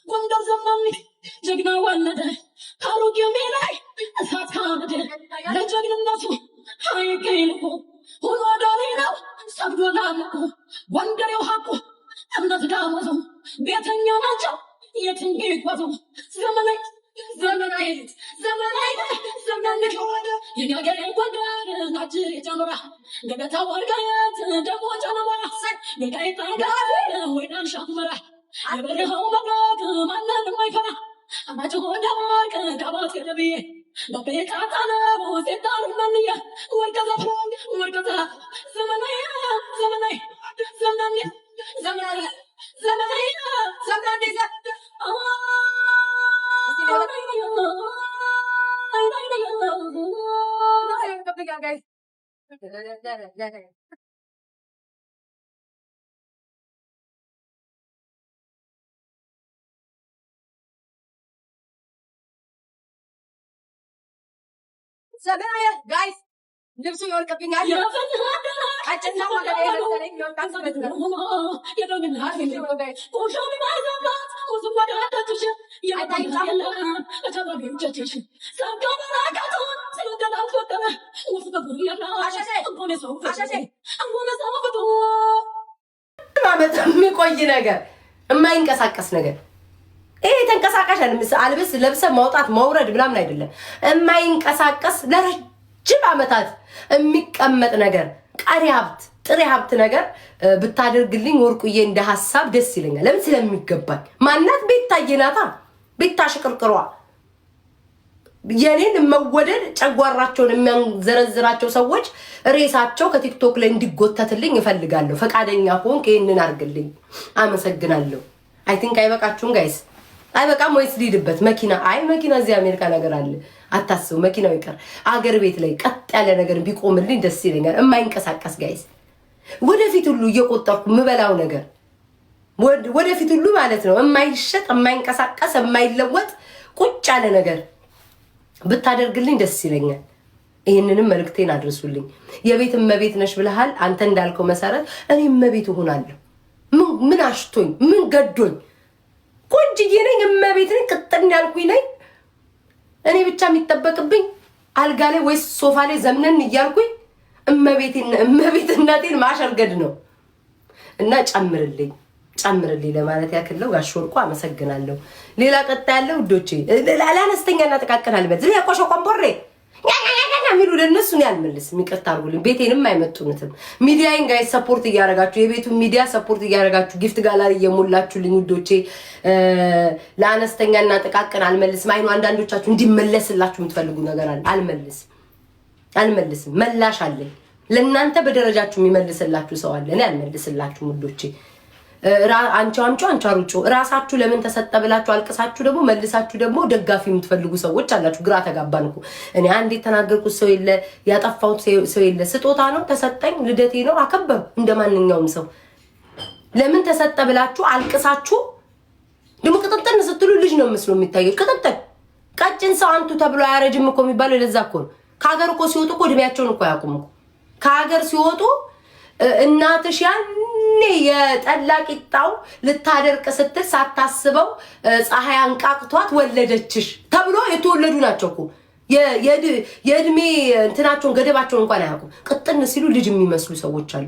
Gondor zamani jagna walada haruge melai asat kamade la jagnatu hay kaylu huwa darina sabdolamu gondor yohaku amnat damazu betanya nacho yetin gitwazu zamanai zamanai zamanai zamanai yinagere gondor najri jamra gagata wargayat demo janamara negai tangare wedan shamara I home abroad, man, my father. I'm at home, about to be. The big Katana was it down on me. What does a phone? What does a Zamanai? Guys, ልብሱ ይወልቅብኛል። አጭና ወደ ለሰለኝ ይወልቃል ማለት ነው። ማለት የሚቆይ ነገር የማይንቀሳቀስ ነገር ይሄ ተንቀሳቃሽ አልብስ ለብሰ ማውጣት ማውረድ ምናምን አይደለም። የማይንቀሳቀስ ለረጅም ዓመታት የሚቀመጥ ነገር ቀሪ ሀብት ጥሬ ሀብት ነገር ብታደርግልኝ ወርቁዬ እንደ ሐሳብ ደስ ይለኛል። ለምን ስለሚገባኝ ማናት ቤታየናታ ቤታሽቅርቅሯ የኔን መወደድ ጨጓራቸውን የሚያንዘረዝራቸው ሰዎች ሬሳቸው ከቲክቶክ ላይ እንዲጎተትልኝ እፈልጋለሁ። ፈቃደኛ ሆንክ ይሄንን አድርግልኝ። አመሰግናለሁ። አይ ቲንክ አይበቃችሁም ጋይስ? አይበቃም ወይስ ሊድበት መኪና? አይ መኪና እዚህ አሜሪካ ነገር አለ አታስቡ። መኪናው ይቀር አገር ቤት ላይ ቀጥ ያለ ነገር ቢቆምልኝ ደስ ይለኛል። የማይንቀሳቀስ ጋይስ ወደፊት ሁሉ እየቆጠርኩ ምበላው ነገር ወደፊት ሁሉ ማለት ነው የማይሸጥ የማይንቀሳቀስ የማይለወጥ ቁጭ ያለ ነገር ብታደርግልኝ ደስ ይለኛል። ይሄንንም መልእክቴን አድርሱልኝ። የቤት እመቤት ነሽ ብለሃል አንተ እንዳልከው መሰረት እኔ እመቤት እሆናለሁ። ምን አሽቶኝ ምን ገዶኝ ቆንጅዬ ነኝ እመቤት ነኝ ቅጥን ያልኩኝ ነኝ። እኔ ብቻ የሚጠበቅብኝ አልጋ ላይ ወይስ ሶፋ ላይ ዘምነን እያልኩኝ እመቤትነቴን ማሸርገድ ነው። እና ጨምርልኝ ለማለት ያክለው ጋሽ ወርቁ አመሰግናለሁ። ሌላ ቀጣ ያለው ውዶቼ ለአነስተኛና ጥቃቅን አልበል ያቆሾ ቆምቦሬ ሚሉ ለነሱ ነው ያልመልስም። ይቅርታ አድርጉልኝ። ቤቴንም አይመጡንትም። ሚዲያዬን ጋር ሰፖርት እያደረጋችሁ የቤቱን ሚዲያ ሰፖርት እያደረጋችሁ ጊፍት ጋላሪ እየሞላችሁልኝ ውዶቼ ለአነስተኛና ጥቃቅን አልመልስም። አይኑ አንዳንዶቻችሁ እንዲመለስላችሁ የምትፈልጉ ነገር አለ። አልመልስም። መላሽ አለኝ ለእናንተ በደረጃችሁ የሚመልስላችሁ ሰው አለ። እኔ አልመልስላችሁም ውዶቼ። አንቺ አሩጮ ራሳችሁ ለምን ተሰጠ ብላችሁ አልቅሳችሁ ደግሞ መልሳችሁ ደግሞ ደጋፊ የምትፈልጉ ሰዎች አላችሁ። ግራ ተጋባን እኮ። እኔ አንዴ ተናገርኩት ሰው የለ ያጠፋሁት ሰው የለ። ስጦታ ነው ተሰጠኝ፣ ልደቴ ነው አከበሩ እንደማንኛውም ሰው። ለምን ተሰጠ ብላችሁ አልቅሳችሁ ደግሞ ቅጥጥን ስትሉ ልጅ ነው መስሎ የሚታየው። ቅጥጥን ቀጭን ሰው አንቱ ተብሎ አያረጅም እኮ የሚባለው ለዛ እኮ ነው። ከሀገር እኮ ሲወጡ እኮ እድሜያቸውን እኮ አያውቁም እኮ። ከሀገር ሲወጡ እናትሽ ያኔ የጠላቂጣው ልታደርቅ ስትል ሳታስበው ፀሐይ አንቃቅቷት ወለደችሽ ተብሎ የተወለዱ ናቸው እኮ። የእድሜ እንትናቸውን ገደባቸውን እንኳን አያውቁም። ቅጥን ሲሉ ልጅ የሚመስሉ ሰዎች አሉ።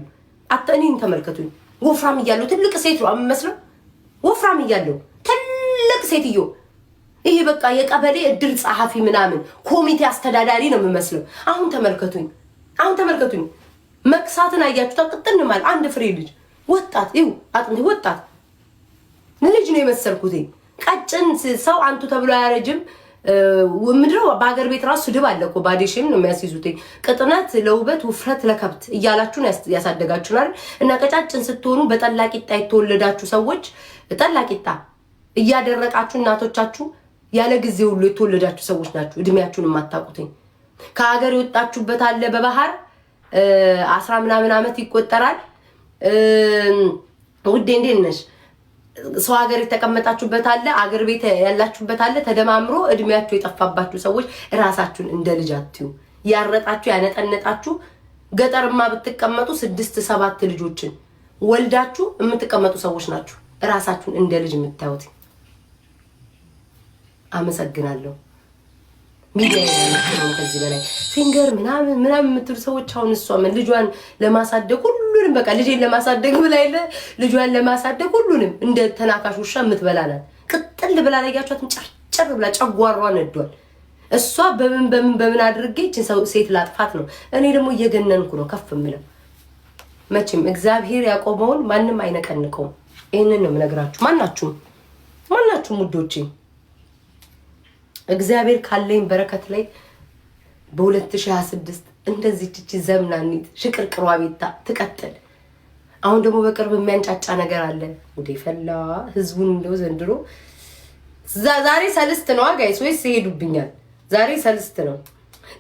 አጥኔን ተመልከቱኝ። ወፍራም እያለሁ ትልቅ ሴት ነው የምመስለው። ወፍራም እያለሁ ትልቅ ሴትዮ ይሄ በቃ የቀበሌ እድር ጸሐፊ ምናምን ኮሚቴ አስተዳዳሪ ነው የምመስለው። አሁን ተመልከቱኝ። መክሳትን አያችሁ ተቅጥን ማለት አንድ ፍሬ ልጅ ወጣት ይው አጥንት ወጣት ልጅ ነው የመሰልኩት። ቀጭን ሰው አንቱ ተብሎ አያረጅም። ምንድነው በአገር ቤት ራሱ ስድብ አለ እኮ ባዲሽም ነው የሚያስይዙት። ቅጥነት ለውበት ውፍረት ለከብት እያላችሁ ያሳደጋችሁናል። እና ቀጫጭን ስትሆኑ በጠላቂጣ የተወለዳችሁ ሰዎች ጠላቂጣ እያደረቃችሁ እናቶቻችሁ ያለ ጊዜ ሁሉ የተወለዳችሁ ሰዎች ናችሁ። እድሜያችሁን የማታውቁትኝ ከሀገር የወጣችሁበት አለ በባህር 10 ምናምን ዓመት ይቆጠራል። ውዴ እንዴት ነሽ? ሰው ሀገር የተቀመጣችሁበት አለ፣ አገር ቤት ያላችሁበት አለ። ተደማምሮ እድሜያችሁ የጠፋባችሁ ሰዎች ራሳችሁን እንደ ልጅ አትዩ። ያረጣችሁ ያነጠነጣችሁ ገጠርማ ብትቀመጡ 6-7 ልጆችን ወልዳችሁ የምትቀመጡ ሰዎች ናችሁ። ራሳችሁን እንደ ልጅ የምታዩት። አመሰግናለሁ። ሚዲያ ነው ከዚህ በላይ ፊንገር ምናምን የምትሉ ሰዎች አሁን እሷ ምን ልጇን ለማሳደግ ሁሉንም በቃ ልጄን ለማሳደግ ብላ የለ ልጇን ለማሳደግ ሁሉንም እንደ ተናካሽ ውሻ የምትበላናል። ቅጥል ብላ ለያቻትም ጨርጨር ብላ ጨጓሯ ነዷል። እሷ በምን አድርጌ እቺን ሰው ሴት ላጥፋት ነው። እኔ ደግሞ እየገነንኩ ነው ከፍ የምለው። መቼም እግዚአብሔር ያቆመውን ማንም አይነቀንቀውም። ይሄንን ነው የምነግራችሁ። ማናችሁም ውዶቼ እግዚአብሔር ካለኝ በረከት ላይ በ2026 እንደዚህ እቺ ዘምናኒት ሽቅርቅሯ ቤታ ትቀጥል። አሁን ደግሞ በቅርብ የሚያንጫጫ ነገር አለ። ወዴ ፈላ ህዝቡን እንደው ዘንድሮ ዛሬ ሰልስት ነው ጋይስ ወይስ ይሄዱብኛል? ዛሬ ሰልስት ነው።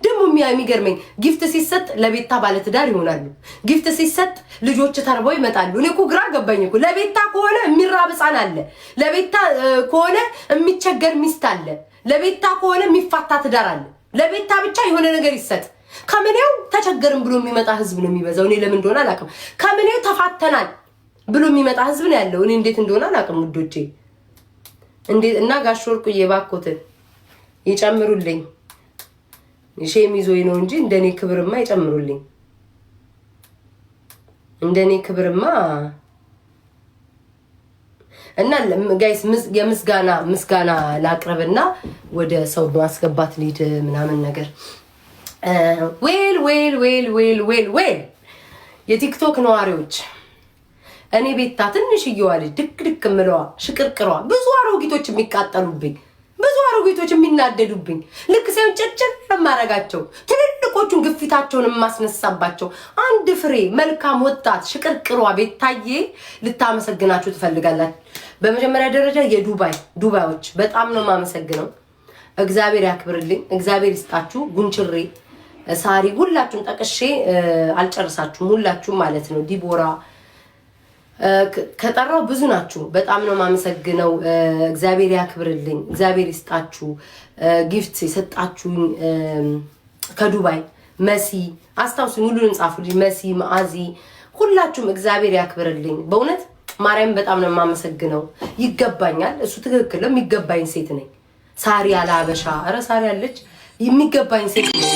ደግሞ የሚገርመኝ ጊፍት ሲሰጥ ለቤታ ባለትዳር ይሆናሉ። ጊፍት ሲሰጥ ልጆች ተርበው ይመጣሉ። እኔ እኮ ግራ ገባኝ እኮ። ለቤታ ከሆነ የሚራብ ህፃን አለ፣ ለቤታ ከሆነ የሚቸገር ሚስት አለ፣ ለቤታ ከሆነ የሚፋታ ትዳር አለ። ለቤታ ብቻ የሆነ ነገር ይሰጥ። ከምኔው ተቸገርን ብሎ የሚመጣ ህዝብ ነው የሚበዛው። እኔ ለምን እንደሆነ አላውቅም። ከምኔው ተፋተናል ብሎ የሚመጣ ህዝብ ነው ያለው። እኔ እንዴት እንደሆነ አላውቅም ውዶቼ። እንዴት እና ጋሽ ወርቁዬ ባኮትን ይጨምሩልኝ። ሼም ይዞኝ ነው እንጂ እንደኔ ክብርማ ይጨምሩልኝ። እንደኔ ክብርማ እና ጋይስ ምስጋና ላቅርብና ወደ ሰው ማስገባት ሊድ ምናምን ነገር ዌል የቲክቶክ ነዋሪዎች እኔ ቤታ ትንሽዬዋ ልጅ ድክ ምለዋ ሽቅርቅሯ ብዙ አሮጊቶች የሚቃጠሉብኝ ብዙ አሮጊቶች የሚናደዱብኝ ልክ ሳይሆን ጨጨር ለማረጋቸው ትልልቆቹን ግፊታቸውን የማስነሳባቸው አንድ ፍሬ መልካም ወጣት ሽቅርቅሯ ቤታዬ ልታመሰግናችሁ ትፈልጋላችሁ። በመጀመሪያ ደረጃ የዱባዮች በጣም ነው የማመሰግነው። እግዚአብሔር ያክብርልኝ፣ እግዚአብሔር ይስጣችሁ። ጉንችሬ ሳሪ ሁላችሁም ጠቅሼ አልጨርሳችሁም፣ ሁላችሁም ማለት ነው። ዲቦራ ከጠራው ብዙ ናችሁ። በጣም ነው የማመሰግነው። እግዚአብሔር ያክብርልኝ፣ እግዚአብሔር ይስጣችሁ። ጊፍት የሰጣችሁኝ ከዱባይ መሲ አስታውሱኝ፣ ሁሉንም ጻፉልኝ። መሲ ማአዚ፣ ሁላችሁም እግዚአብሔር ያክብርልኝ። በእውነት ማርያም በጣም ነው የማመሰግነው። ይገባኛል። እሱ ትክክል ነው። የሚገባኝ ሴት ነኝ። ሳሪ አላበሻ አረ ሳሪ አለች። የሚገባኝ ሴት ነኝ።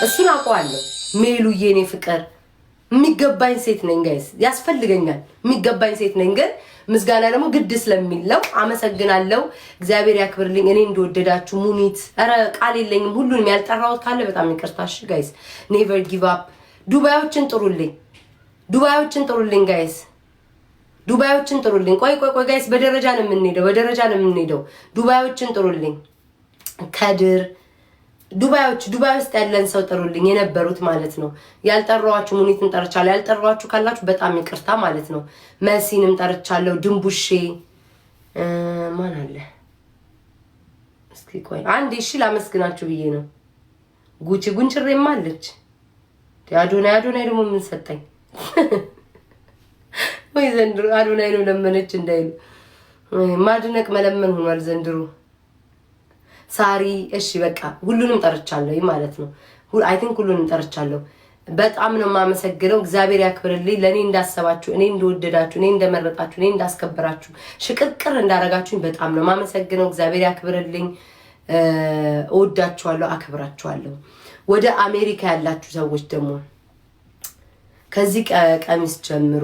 እሱን አውቀዋለሁ። ሜሉዬ የኔ ፍቅር የሚገባኝ ሴት ነኝ ጋይስ። ያስፈልገኛል። የሚገባኝ ሴት ነኝ። ግን ምስጋና ደግሞ ግድ ስለሚለው አመሰግናለሁ። እግዚአብሔር ያክብርልኝ። እኔ እንደወደዳችሁ ሙኒት አረ ቃል የለኝም። ሁሉንም ያልጠራሁት ካለ በጣም ይቅርታሽ ጋይስ። ኔቨር ጊቭ አፕ። ዱባዮችን ጥሩልኝ ጋይስ። ዱባዮችን ጥሩልኝ። ቆይ ጋይስ፣ በደረጃ ነው የምንሄደው። ዱባዮችን ጥሩልኝ። ከድር ዱባይ ውስጥ ያለን ሰው ጥሩልኝ። የነበሩት ማለት ነው። ያልጠራዋችሁ ሙኒትን ጠርቻለሁ። ያልጠራዋችሁ ካላችሁ በጣም ይቅርታ ማለት ነው። መሲንም ጠርቻለሁ። ድንቡሼ ማን አለ? እስኪ ቆይ አንዴ እሺ ላመስግናችሁ ብዬ ነው። ጉንችሬም አለች። አዶናይ ደግሞ ምን ሰጠኝ? ወይ ዘንድሮ አዶናይ ነው ለመነች እንዳይሉ ማድነቅ መለመን ሆኗል ዘንድሮ። ሳሪ እሺ በቃ ሁሉንም ጠርቻለሁ ማለት ነው። አይ ቲንክ ሁሉንም ጠርቻለሁ። በጣም ነው የማመሰግነው። እግዚአብሔር ያክብርልኝ። ለኔ እንዳሰባችሁ፣ እኔ እንደወደዳችሁ፣ እኔ እንደመረጣችሁ፣ እኔ እንዳስከበራችሁ፣ ሽቅርቅር እንዳረጋችሁኝ በጣም ነው የማመሰግነው። እግዚአብሔር ያክብርልኝ። እወዳችኋለሁ፣ አክብራችኋለሁ። ወደ አሜሪካ ያላችሁ ሰዎች ደግሞ ከዚህ ቀሚስ ጀምሮ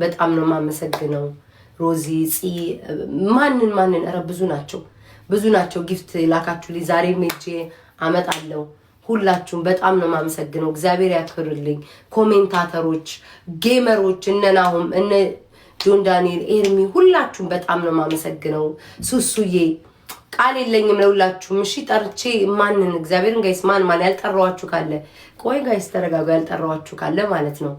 በጣም ነው የማመሰግነው። ሮዚ ማንን ኧረ ብዙ ናቸው ጊፍት ላካችሁልኝ። ዛሬ ሜጄ አመጣለሁ። ሁላችሁም በጣም ነው የማመሰግነው። እግዚአብሔር ያክብርልኝ። ኮሜንታተሮች፣ ጌመሮች፣ እነናሁም እነ ጆን ዳንኤል፣ ኤርሚ ሁላችሁም በጣም ነው የማመሰግነው። ሱሱዬ ቃል የለኝም ለሁላችሁም። እሺ ጠርቼ ማንን እግዚአብሔርን ጋይስ ማን ያልጠራዋችሁ ካለ ቆይ ጋይስ ተረጋጉ። ያልጠራዋችሁ ካለ ማለት ነው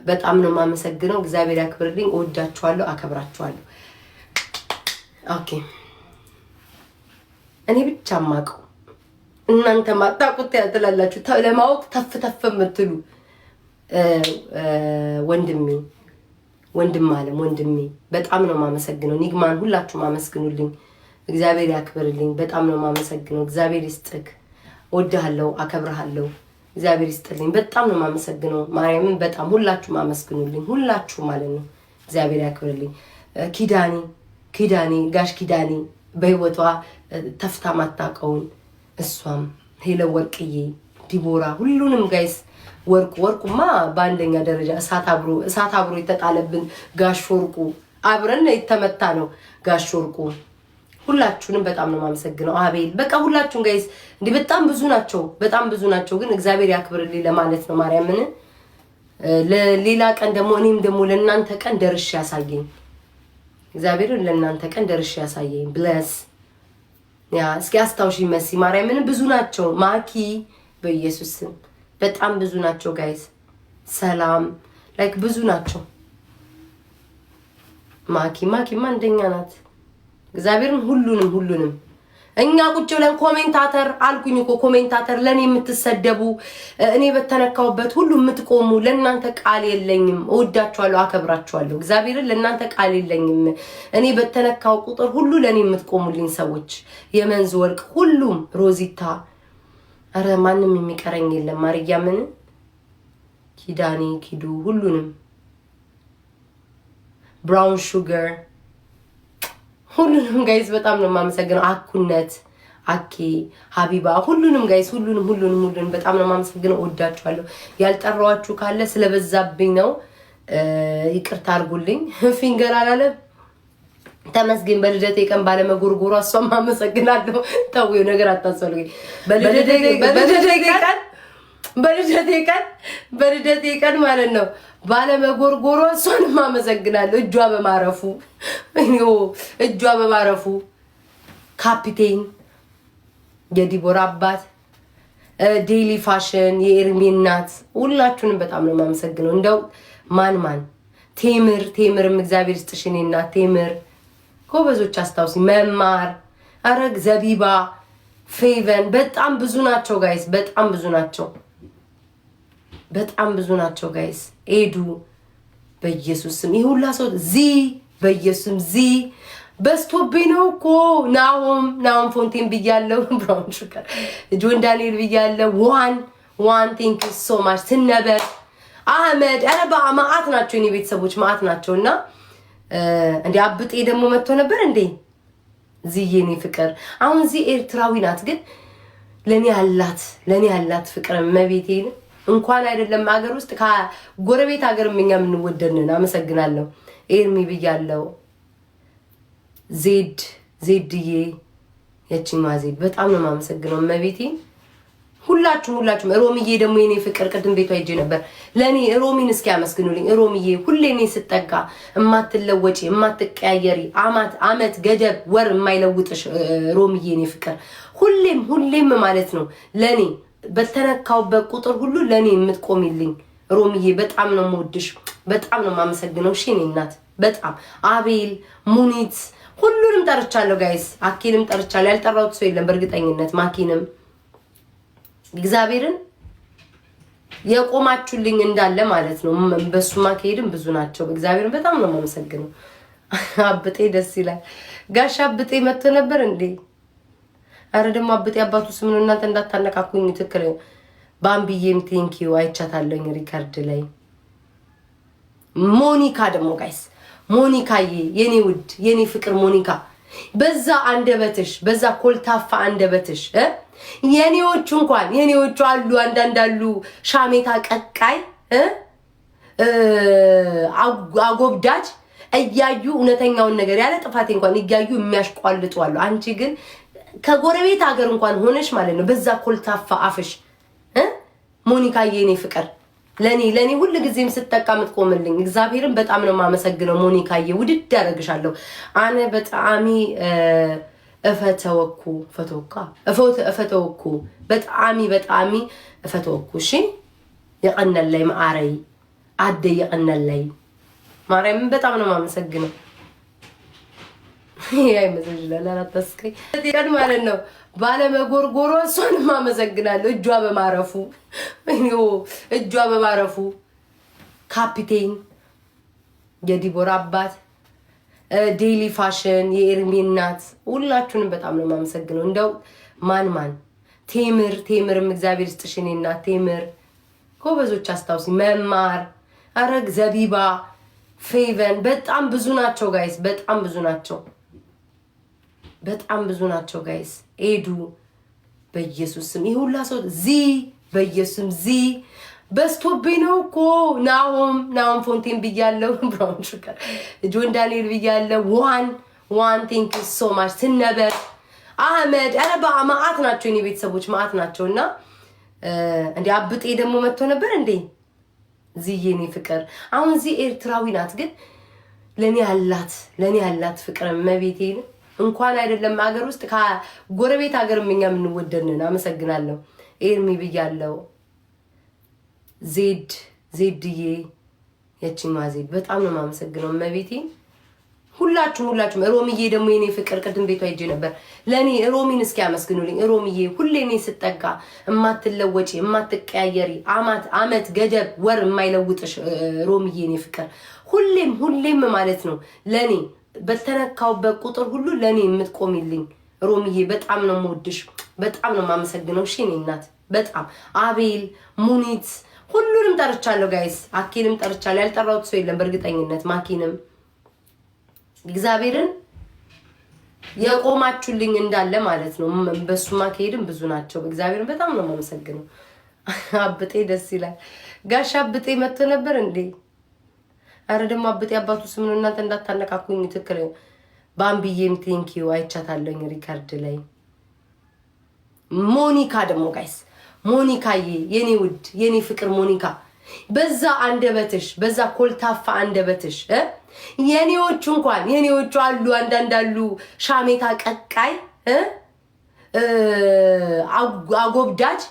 በጣም ነው የማመሰግነው። እግዚአብሔር ያክብርልኝ። እወዳችኋለሁ፣ አከብራችኋለሁ። ኦኬ እኔ ብቻ ማቀው እናንተ ማጣቁት ያትላላችሁ ለማወቅ ተፍ የምትሉ ወንድም አለም ወንድሜ በጣም ነው ማመሰግነው። ኒግማን ሁላችሁ ማመስግኑልኝ። እግዚአብሔር ያክብርልኝ። በጣም ነው ማመሰግነው። እግዚአብሔር ይስጥክ። ወድሃለሁ፣ አከብርሃለሁ። እግዚአብሔር ይስጥልኝ። በጣም ነው ማመሰግነው። ማርያምን በጣም ሁላችሁ ማመስግኑልኝ። ሁላችሁ ማለት ነው። እግዚአብሔር ያክብርልኝ። ኪዳኔ ጋሽ ኪዳኔ በህይወቷ ተፍታ ማታቀውን እሷም ሄለ ወርቅዬ ዲቦራ ሁሉንም ጋይስ ወርቁማ በአንደኛ ደረጃ እሳት አብሮ የተጣለብን ጋሽ ወርቁ አብረን የተመታ ነው ጋሽ ወርቁ ሁላችሁንም በጣም ነው ማመሰግነው። አቤል በቃ ሁላችሁም ጋይስ እንዴ በጣም ብዙ ናቸው ግን እግዚአብሔር ያክብርልኝ ለማለት ነው። ማርያምን ለሌላ ቀን ደግሞ እኔም ደግሞ ለእናንተ ቀን ደርሼ ያሳየኝ እግዚአብሔርን ለእናንተ ቀን ደርሼ ያሳየኝ ብለስ ያ እስኪ አስታውሺ መሲ ማርያምን ብዙ ናቸው። ማኪ በኢየሱስ ስም በጣም ብዙ ናቸው ጋይስ። ሰላም ላይክ ብዙ ናቸው። ማኪማ አንደኛ ናት። እግዚአብሔርን ሁሉንም እኛ ቁጭ ብለን ኮሜንታተር አልኩኝ እኮ ኮሜንታተር ለኔ የምትሰደቡ እኔ በተነካውበት ሁሉ የምትቆሙ ለእናንተ ቃል የለኝም። እወዳችኋለሁ፣ አከብራችኋለሁ። እግዚአብሔርን ለእናንተ ቃል የለኝም። እኔ በተነካው ቁጥር ሁሉ ለኔ የምትቆሙልኝ ሰዎች የመንዝ ወርቅ ሁሉም ሮዚታ አረ ማንም የሚቀረኝ የለም። ማርያምን ኪዳኔ ኪዱ ሁሉንም ብራውን ሹገር ሁሉንም ጋይስ በጣም ነው የማመሰግነው። አኩነት አኬ ሀቢባ ሁሉንም ጋይስ ሁሉንም በጣም ነው የማመሰግነው። ወዳችኋለሁ። ያልጠራዋችሁ ካለ ስለበዛብኝ ነው ይቅርታ አድርጉልኝ። ፊንገር አላለም ተመስገን በልደቴ ቀን ባለመጎርጎሯ እሷም አመሰግናለሁ። ተውዩ ነገር አታሰሉኝ። በልደቴ ቀን ማለት ነው ባለመጎርጎሯ እሷንም አመሰግናለሁ። እጇ በማረፉ ካፒቴን የዲቦራ አባት ዴይሊ ፋሽን የኤርሚ እናት ሁላችሁንም በጣም ነው የማመሰግነው። እንደው ማን ቴምርም እግዚአብሔር ይስጥሽ የኔ እናት ቴምር ጎበዞች አስታውሲ መማር አረግ ዘቢባ ፌቨን በጣም ብዙ ናቸው ጋይስ። በጣም ብዙ ናቸው ጋይስ። ኤዱ በኢየሱስ ስም ይሁላ ሰው በኢየሱስ ዚ በስቶቤ ነው እኮ ናሆም ፎንቴን ብያለሁ። ብራውን ሹገር ጆን ዳንኤል ብያለሁ። ዋን ቴንክ ዩ ሶ ማች ትነበረ አህመድ አረባ ማአት ናቸው የኔ ቤተሰቦች ማአት ናቸውና እንዴ አብጤ ደግሞ መጥቶ ነበር እንዴ ዚዬኔ ፍቅር አሁን ዚ ኤርትራዊ ናት ግን ለኔ ያላት ፍቅር መቤቴን እንኳን አይደለም ሀገር ውስጥ ከጎረቤት ሀገር ምኛ የምንወደድነን። አመሰግናለሁ። ኤርሚ ብያለሁ። ዜድዬ የቺማ ዜድ በጣም ነው የማመሰግነው መቤቴን ሁላችሁም ሮሚዬ ደግሞ የኔ ፍቅር ቅድም ቤቷ ሄጄ ነበር። ለኔ ሮሚን እስኪ አመስግኑልኝ። ሮሚዬ ሁሌ እኔ ስጠጋ እማትለወጪ እማትቀያየሪ አመት ገደብ ወር የማይለውጥሽ ሮሚዬ የኔ ፍቅር ሁሌም ማለት ነው ለኔ በተነካውበት ቁጥር ሁሉ ለኔ የምትቆሚልኝ ሮሚዬ በጣም ነው የምወድሽ፣ በጣም ነው የማመሰግነው። እሺ እኔ እናት በጣም አቤል ሙኒት ሁሉንም ጠርቻለሁ ጋይስ። አኪንም ጠርቻለሁ። ያልጠራሁት ሰው የለም በእርግጠኝነት ማኪንም እግዚአብሔርን የቆማችሁልኝ እንዳለ ማለት ነው። በሱ ማከሄድም ብዙ ናቸው። እግዚአብሔርን በጣም ነው የማመሰግነው። አብጤ ደስ ይላል። ጋሽ አብጤ መጥቶ ነበር እንዴ? አረ ደግሞ አብጤ አባቱ ስም ነው። እናንተ እንዳታነካኩኝ። ትክክል ባምቢዬም ቴንኪዩ አይቻታለኝ ሪካርድ ላይ። ሞኒካ ደግሞ ጋይስ ሞኒካዬ የኔ ውድ የኔ ፍቅር ሞኒካ በዛ አንደበትሽ በዛ ኮልታፋ አንደበትሽ የኔዎቹ አሉ አንዳንድ አሉ ሻሜታ ቀቃይ አጎብዳጅ እያዩ እውነተኛውን ነገር ያለ ጥፋት እንኳን እያዩ የሚያሽቋልጡ አሉ። አንቺ ግን ከጎረቤት ሀገር እንኳን ሆነሽ ማለት ነው በዛ ኮልታፋ አፍሽ ሞኒካዬ የኔ ፍቅር ለኔ ሁሉ ጊዜም ስትጠቃምት ቆምልኝ። እግዚአብሔርን በጣም ነው የማመሰግነው ሞኒካዬ። ውድድ ያደርግሻለሁ። አነ በጣም እፈተወኩ በጣም እፈተወኩ። እሺ የቀነለይ ማአረይ አደ የቀነለይ ማርያምን በጣም ነው የማመሰግነው። ያይ መሰለኝ አላተስከይ ቀን ማለት ነው ባለመጎርጎሯ እሷንም አመሰግናለሁ። እጇ በማረፉ ካፒቴን የዲቦራ አባት ዴሊ ፋሽን የኤርሚ እናት ሁላችሁንም በጣም ነው የማመሰግነው። እንደው ማን ቴምርም እግዚአብሔር ይስጥሽ የኔ እናት ቴምር ጎበዞች አስታውሲ መማር አረግ ዘቢባ ፌቨን በጣም ብዙ ናቸው ጋይስ በጣም ብዙ ናቸው ጋይስ ኤዱ በኢየሱስ ስም ይሁላ ሰው በኢየሱስ ዚ በስቶቤ ነው እኮ ናሆም ፎንቴን ብያለሁ ብራውን ሹገር ጆን ዳንኤል ብያለሁ ዋን ቴንክ ዩ ሶ ማች ትነበረ አህመድ አረባ ማአት ናቸው የኔ ቤተሰቦች ማአት ናቸውና እንዴ አብጤ ደግሞ መጥቶ ነበር እንዴ ዚዬኔ ፍቅር አሁን ዚ ኤርትራዊ ናት ግን ለኔ ያላት ፍቅር መቤቴን እንኳን አይደለም ሀገር ውስጥ ከጎረቤት ሀገር ምኛ ምንወደድነን አመሰግናለሁ ኤርሚ ብያለሁ ዜድዬ የቺማ ዜድ በጣም ነው ማመሰግነው መቤቴን ሁላችሁም ሮሚዬ ደግሞ የኔ ፍቅር ቅድም ቤቷ ሄጄ ነበር ለኔ ሮሚን እስኪ አመስግኑልኝ ሮሚዬ ሁሌ እኔ ስጠጋ እማትለወጪ እማትቀያየሪ አመት ገደብ ወር የማይለውጥሽ ሮሚዬ የኔ ፍቅር ሁሌም ማለት ነው ለኔ በተነካውበት ቁጥር ሁሉ ለኔ የምትቆሚልኝ ሮሚዬ በጣም ነው የምወድሽ በጣም ነው ማመሰግነው እሺ እኔ እናት በጣም አቤል ሙኒት ሁሉንም ጠርቻለሁ ጋይስ አኪንም ጠርቻለሁ ያልጠራሁት ሰው የለም በእርግጠኝነት ማኪንም እግዚአብሔርን የቆማችሁልኝ እንዳለ ማለት ነው በሱ ማከሄድም ብዙ ናቸው እግዚአብሔርን በጣም ነው ማመሰግነው አብጤ ደስ ይላል ጋሽ አብጤ መጥቶ ነበር እንዴ አረ ደግሞ አብጤ አባቱ ስም ነው እናንተ እንዳታነካኩኝ ትክክል ባምቢዬም ቴንክ ዩ አይቻታለኝ ሪካርድ ላይ ሞኒካ ደግሞ ጋይስ ሞኒካዬ የኔ ውድ የኔ ፍቅር ሞኒካ በዛ አንደበትሽ በዛ ኮልታፋ አንደበትሽ የኔዎቹ አሉ አንዳንዳሉ ሻሜታ ቀቃይ አጎብዳጅ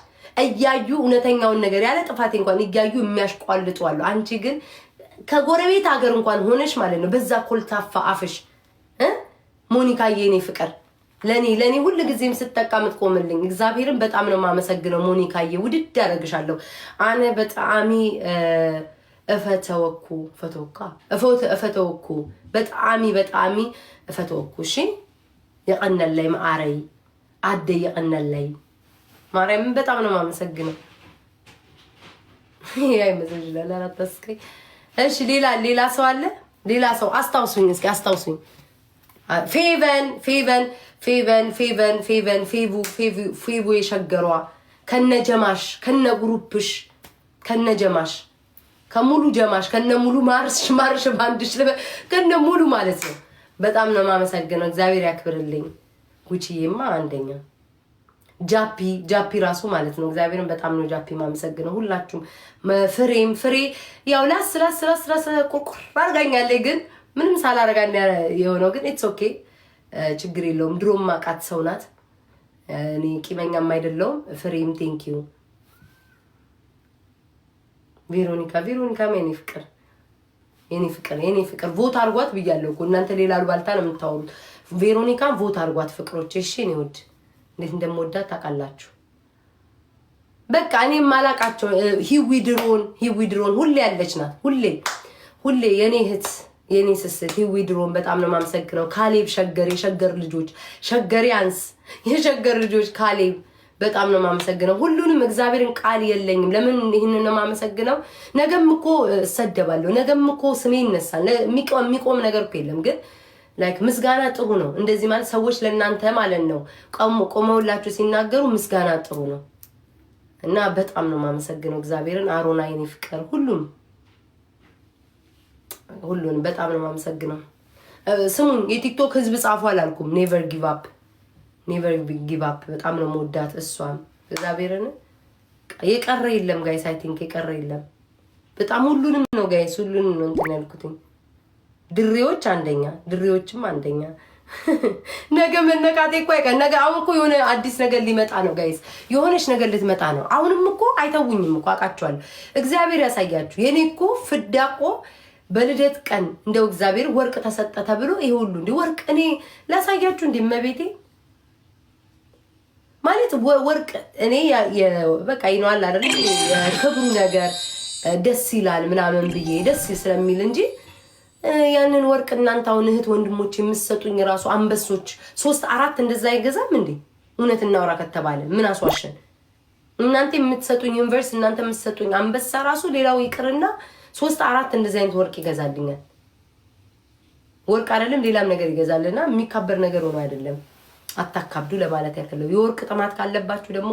እያዩ እውነተኛውን ነገር ያለ ጥፋት እንኳን እያዩ የሚያሽቋልጡ አሉ አንቺ ግን ከጎረቤት ሀገር እንኳን ሆነሽ ማለት ነው በዛ ኮልታፋ አፍሽ ሞኒካዬ የኔ ፍቅር ለኔ ሁሉ ጊዜም ስትጠቃምት ቆምልኝ እግዚአብሔርን በጣም ነው ማመሰግነው ሞኒካዬ ውድድ ያረግሻለሁ አነ በጣም እፈተወኩ በጣም እፈተወኩ እሺ የቀነለይ ማአረይ አደ የቀነለይ ማርያም በጣም ነው ማመሰግነው ያይ መሰለኝ ለራተስከይ እሺ ሌላ ሰው አለ ሌላ ሰው አስታውሱኝ እስኪ አስታውሱኝ ፌቡ የሸገሯ ከነጀማሽ ከነግሩፕሽ ከነጀማሽ ከሙሉ ጀማሽ ከነሙሉ ማርሽ ባንድሽ ከነሙሉ ማለት ነው በጣም ነው ማመሰግነው እግዚአብሔር ያክብርልኝ ጉቺዬማ አንደኛ ጃፒ ራሱ ማለት ነው እግዚአብሔርን በጣም ነው ጃፒ ማመሰግነው ሁላችሁም ፍሬ ያው ላስ ቁርቁር አርጋኛለች ግን ምንም ሳላረጋኛ የሆነው ግን ኢትስ ኦኬ ችግር የለውም ድሮም ማቃት ሰው ናት እኔ ቂመኛም አይደለሁም ፍሬም ቴንክ ዩ ቬሮኒካ የኔ ፍቅር ቮት አርጓት ብያለሁ እኮ እናንተ ሌላ አልባልታ ነው የምታወሩት ቬሮኒካን ቮት አርጓት ፍቅሮች እሺ ነው ወድ እንዴት እንደምወዳት ታውቃላችሁ በቃ እኔ ማላቃቸው ሂዊ ድሮን ሁሌ ያለች ናት ሁሌ የኔ እህት የኔ ስስት ሂዊ ድሮን በጣም ነው ማመሰግነው ካሌብ የሸገር ልጆች ሸገሪያንስ የሸገር ልጆች ካሌብ በጣም ነው ማመሰግነው ሁሉንም እግዚአብሔርን ቃል የለኝም ለምን ይሄንን ነው ማመሰግነው ነገም እኮ እሰደባለሁ ነገም እኮ ስሜ ይነሳል የሚቆም ነገር እኮ የለም ግን ላይክ ምስጋና ጥሩ ነው እንደዚህ ማለት ሰዎች ለእናንተ ማለት ነው ቆመውላችሁ ሲናገሩ ምስጋና ጥሩ ነው እና በጣም ነው ማመሰግነው እግዚአብሔርን አሮና የኔ ፍቅር ሁሉንም በጣም ነው ማመሰግነው ስሙን የቲክቶክ ህዝብ ጻፉ አላልኩም ኔቨር ጊቭ አፕ በጣም ነው መወዳት እሷም እግዚአብሔርን የቀረ የለም ጋይስ አይ ቲንክ የቀረ የለም በጣም ሁሉንም ነው ጋይስ ሁሉንም ነው እንትን ያልኩትኝ ድሬዎችም አንደኛ ነገ መነቃቴ እኮ አይቀር ነገ አሁን እኮ የሆነ አዲስ ነገር ሊመጣ ነው ጋይስ የሆነች ነገር ልትመጣ ነው አሁንም እኮ አይተውኝም እኮ አውቃቸዋለሁ እግዚአብሔር ያሳያችሁ የኔ እኮ ፍዳቆ በልደት ቀን እንደው እግዚአብሔር ወርቅ ተሰጠ ተብሎ ይሄ ሁሉ እንደ ወርቅ እኔ ላሳያችሁ እንደ መቤቴ ማለት ወርቅ እኔ በቃ ይኗል አይደል የክብሩ ነገር ደስ ይላል ምናምን ብዬ ደስ ስለሚል እንጂ ያንን ወርቅ እናንተ አሁን እህት ወንድሞች የምትሰጡኝ ራሱ አንበሶች 3-4 እንደዛ አይገዛም እንዴ? እውነት እናውራ ከተባለ ምን አስዋሸን? እናንተ የምትሰጡኝ ዩኒቨርስ እናንተ የምትሰጡኝ አንበሳ ራሱ ሌላው ይቅርና 3-4 እንደዛ አይነት ወርቅ ይገዛልኛል። ወርቅ አይደለም ሌላም ነገር ይገዛልና የሚካበር ነገር ሆኖ አይደለም። አታካብዱ ለማለት ያከለው። የወርቅ ጥማት ካለባችሁ ደግሞ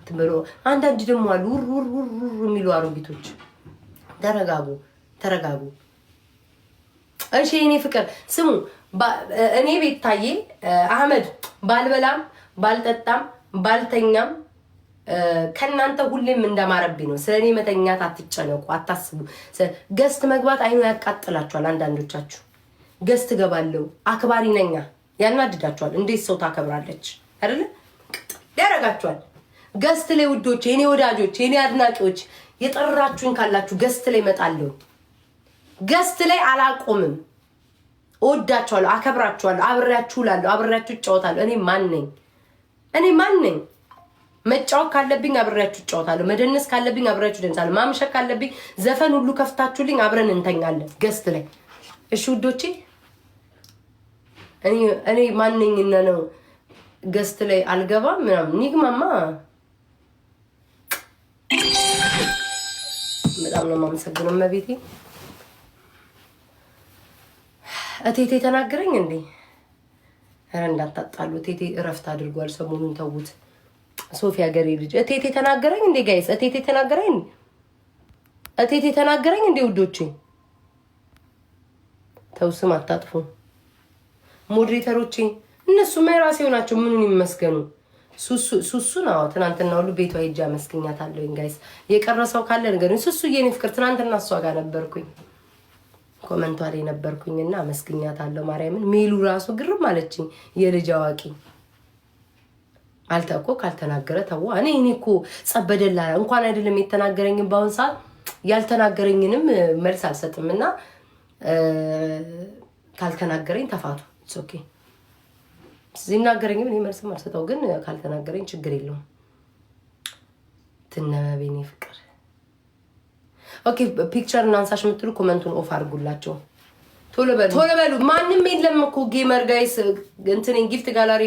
ትምሮ አንዳንድ ደግሞ አሉ ውር የሚሉ አሮጊቶች። ተረጋጉ። እሺ እኔ ፍቅር ስሙ፣ እኔ ቤታዬ አህመድ ባልበላም ባልጠጣም ባልተኛም ከናንተ ሁሌም እንደማረብኝ ነው። ስለኔ መተኛት አትጨነቁ፣ አታስቡ። ገስት መግባት አይኑ ያቃጥላችኋል። አንዳንዶቻችሁ ገስት ገባለው አክባሪ ነኛ ያናድዳችኋል። እንዴት ሰው ታከብራለች አይደለ? ያረጋችኋል። ገስት ላይ ውዶች፣ የኔ ወዳጆች፣ የኔ አድናቂዎች የጠራችሁኝ ካላችሁ ገስት ላይ እመጣለሁ። ገስት ላይ አላቆምም። እወዳችኋለሁ፣ አከብራችኋለሁ፣ አብሬያችሁ እላለሁ፣ አብሬያችሁ እጫወታለሁ። እኔ ማን ነኝ? መጫወት ካለብኝ አብሬያችሁ እጫወታለሁ። መደነስ ካለብኝ አብሬያችሁ ደንሳለሁ። ማምሸክ ካለብኝ ዘፈን ሁሉ ከፍታችሁልኝ አብረን እንተኛለን ገስት ላይ። እሺ ውዶቼ፣ እኔ ማንኝና ነው ገስት ላይ አልገባም ምናምን። ኒግማማ በጣም ነው የማመሰግነው መቤቴ። እቴቴ ተናገረኝ እንዴ? ኧረ እንዳታጣሉ። እቴቴ እረፍት አድርጓል ሰሞኑን ተውት። ሶፊያ ገሬ ልጅ እቴቴ ተናገረኝ እንዴ? ጋይስ እቴቴ ተናገረኝ እንዴ? ውዶቼ ተው፣ ስም አታጥፉ። ሞዴሬተሮቼ እነሱማ የራሴው ናቸው። ምኑን ይመስገኑ። ሱሱን አዎ ትናንትና ሁሉ ቤቷ ሄጄ አመስግኛታለሁኝ። ጋይስ የቀረሰው ካለ ንገሩኝ። ሱሱ የኔ ፍቅር ትናንትና እሷ ጋር ነበርኩኝ፣ ኮመንቷ ላይ ነበርኩኝና አመስግኛታለሁ። ማርያምን ሜሉ ራሱ ግርም አለችኝ። የልጅ አዋቂ አልተቆ ካልተናገረ ተዋ። እኔ እኮ ጸበደላ እንኳን አይደለም የተናገረኝም በአሁን ሰዓት ያልተናገረኝንም መልስ አልሰጥምና ካልተናገረኝ ተፋቱ። ኦኬ ሲናገረኝም እኔ መልስም አልሰጠው፣ ግን ካልተናገረኝ ችግር የለውም። ትነበቤኔ ፍቅር ኦኬ። ፒክቸር እናንሳሽ የምትሉ ኮመንቱን ኦፍ አድርጉላቸው። ቶሎ በሉ። ማንም የለም እኮ ጌመር ጋይስ እንትን ጊፍት ጋላሪ